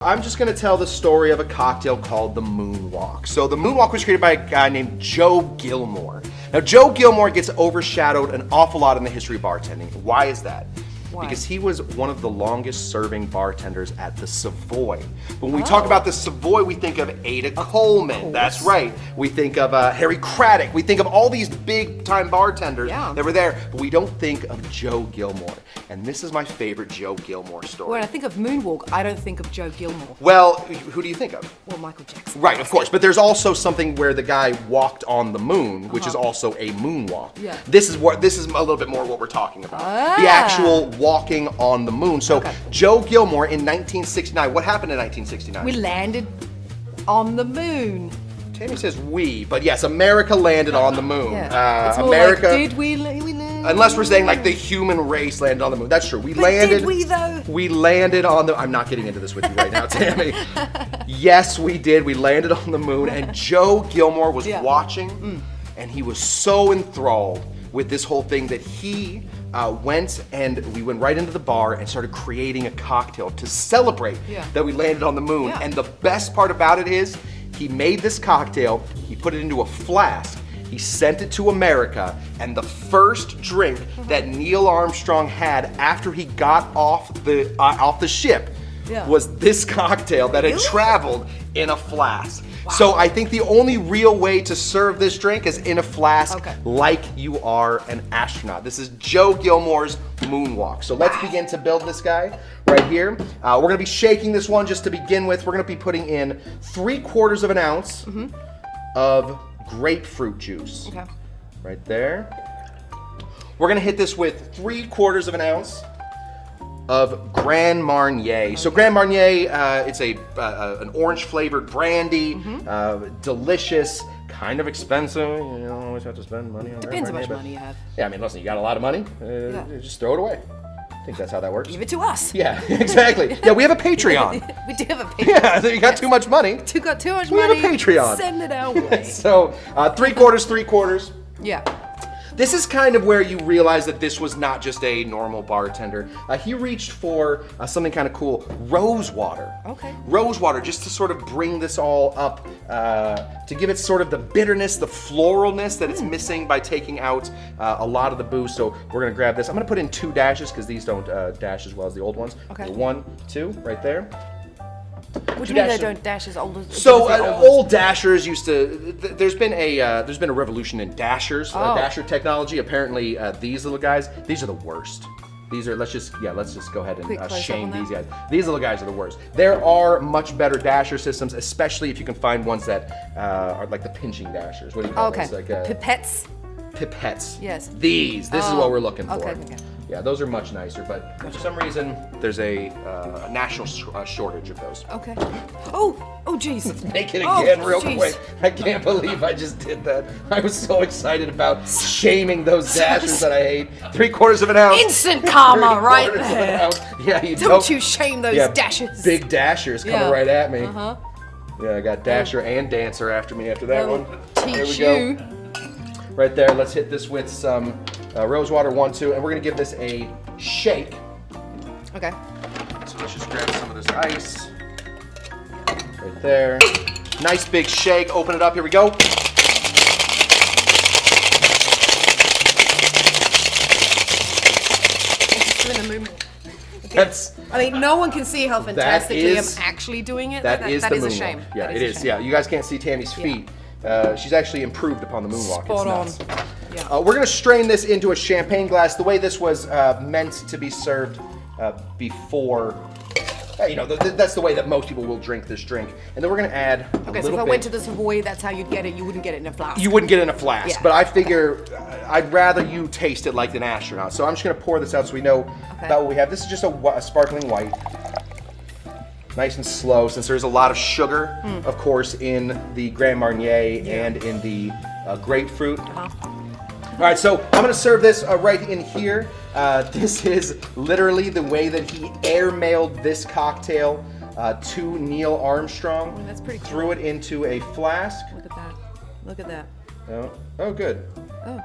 I'm just going to tell the story of a cocktail called the Moonwalk. So the Moonwalk was created by a guy named Joe Gilmore. Now Joe Gilmore gets overshadowed an awful lot in the history of bartending. Why is that? Why? Because he was one of the longest serving bartenders at the Savoy. When we talk about the Savoy, we think of Ada Coleman. That's right. We think of Harry Craddock. We think of all these big time bartenders that were there, but we don't think of Joe Gilmore. And this is my favorite Joe Gilmore story. When I think of Moonwalk, I don't think of Joe Gilmore. Well, who do you think of? Well, Michael Jackson. Right, of course. But there's also something where the guy walked on the moon, which is also a moonwalk. Yeah. This is a little bit more what we're talking about. The actual walking on the moon. So Joe Gilmore in 1969. What happened in 1969? We landed on the moon. Tamee says we, but yes, America landed on the moon. It's more America. like, did we land? Unless we're saying like the human race landed on the moon. That's true. We landed. Did we though? We landed on the. I'm not getting into this with you right now, Tamee. Yes, we did. We landed on the moon, and Joe Gilmore was watching, and he was so enthralled with this whole thing that he went right into the bar and started creating a cocktail to celebrate that we landed on the moon. And the best part about it is he made this cocktail, he put it into a flask, he sent it to America, and the first drink that Neil Armstrong had after he got off the ship was this cocktail that had traveled in a flask. Wow. So I think the only real way to serve this drink is in a flask, like you are an astronaut. This is Joe Gilmore's Moonwalk. So let's begin to build this guy right here. We're gonna be shaking this one just to begin with. We're gonna be putting in 3/4 of an ounce of grapefruit juice. Okay. Right there. We're gonna hit this with 3/4 of an ounce of Grand Marnier. So Grand Marnier, it's an orange flavored brandy, delicious, kind of expensive. You don't always have to spend money on Depends Grand Marnier. how much money you have. Yeah, I mean, listen, you got a lot of money, just throw it away. I think that's how that works. Give it to us. Yeah, exactly. Yeah, we have a Patreon. We do have a Patreon. Yeah, you got too much money. Got too much We money. have a Patreon. Send it our way. So 3/4. Yeah. This is kind of where you realize that this was not just a normal bartender. He reached for something kind of cool, rose water. Okay. Rose water, just to sort of bring this all up, to give it sort of the bitterness, the floralness that it's missing by taking out a lot of the booze. So we're gonna grab this. I'm gonna put in 2 dashes because these don't dash as well as the old ones. Okay. So 1, 2, right there. What do you mean they don't dash as old as? So old dashers used to. There's been a revolution in dashers, dasher technology. Apparently, these little guys, these are the worst. These are let's just go ahead and shame these guys. These little guys are the worst. There are much better dasher systems, especially if you can find ones that are like the pinching dashers. What do you call those? Like pipettes. Pipettes. Yes. This is what we're looking for. Okay. Yeah, those are much nicer, but for some reason there's a national shortage of those. Okay. Oh, jeez. Let's make it again real quick. I can't believe I just did that. I was so excited about shaming those dashers that I hate. 3/4 of an ounce. Instant karma right there. Yeah, you Don't you shame those dashers. Big dashers coming right at me. Uh-huh. Yeah, I got dasher and dancer after me after that one. There we Teach go. you. Right there, let's hit this with some rose water, 1, 2, and we're gonna give this a shake. Okay. So let's just grab some of this ice. Right there. Nice big shake, open it up, here we go. Just doing a movement. That's. I mean, no one can see how fantastically is- I'm actually doing it. That is that the is a moonwalk. shame. Yeah, That it is a is. shame. Yeah, you guys can't see Tammy's feet. She's actually improved upon the moonwalk. Spot on. It's nuts. Yeah. We're gonna strain this into a champagne glass. The way this was meant to be served before, that's the way that most people will drink this drink. And then we're gonna add a Okay, so little if I bit. went to the Savoy, that's how you'd get it. You wouldn't get it in a flask. You wouldn't get it in a flask, Yeah. but I figure I'd rather you taste it like an astronaut. So I'm just gonna pour this out so we know about what we have. This is just a sparkling white. Nice and slow, since there's a lot of sugar, of course, in the Grand Marnier and in the grapefruit. All right, so I'm gonna serve this right in here. This is literally the way that he airmailed this cocktail to Neil Armstrong. Oh, that's pretty cool. Threw it into a flask. Look at that. Look at that. Oh, good. Oh.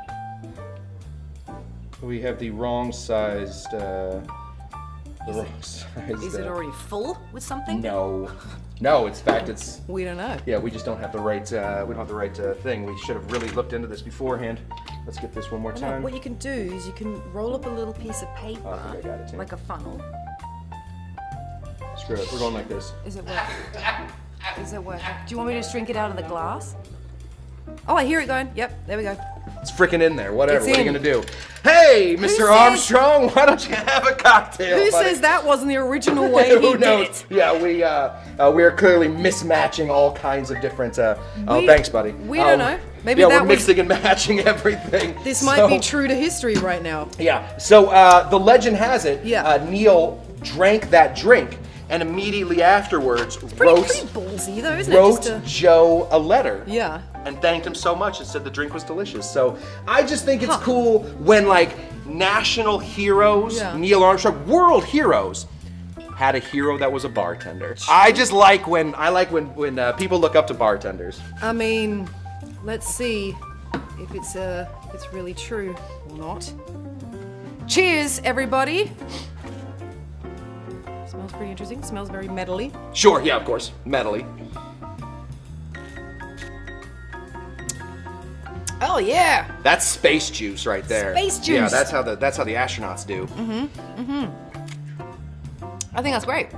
We have the wrong sized The wrong size. Is it already full with something? No. No, in fact, it's... We don't know. Yeah, we just don't have the right, we don't have the right thing. We should have really looked into this beforehand. Let's get this one more time. What you can do is you can roll up a little piece of paper, Oh, I think I got it, Tim. like a funnel. Screw it, we're going like this. Is it working? Is it working? Do you want me to drink it out of the glass? Oh, I hear it going. Yep, there we go. It's freaking in there, whatever. It's What are you in. gonna do? Hey, Mr. says- Armstrong, why don't you have a cocktail, Who buddy? says that wasn't the original way he Who did knows? it? Yeah, we are clearly mismatching all kinds of different. Oh, thanks, buddy. We don't know. Maybe yeah, that we're was- mixing and matching everything. This might be true to history right now. Yeah. So the legend has it. Yeah. Neil drank that drink and immediately afterwards Pretty ballsy though, isn't it? wrote Just Joe a letter. Yeah. And thanked him so much and said the drink was delicious. So I just think it's cool when like national heroes, Yeah. Neil Armstrong, world heroes, had a hero that was a bartender. I just like when people look up to bartenders. I mean, let's see if it's really true or not. Cheers, everybody. Smells pretty interesting. Smells very metally. Sure, yeah, of course, metally. Oh yeah. That's space juice right there. Space juice. Yeah, that's how the astronauts do. I think that's great.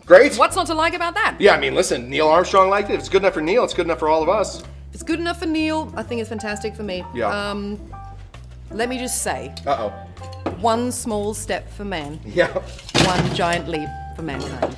Great. What's not to like about that? Yeah, I mean, listen, Neil Armstrong liked it. If it's good enough for Neil, it's good enough for all of us. If it's good enough for Neil, I think it's fantastic for me. Yeah. Let me just say, Uh-oh. one small step for man, Yeah. one giant leap for mankind.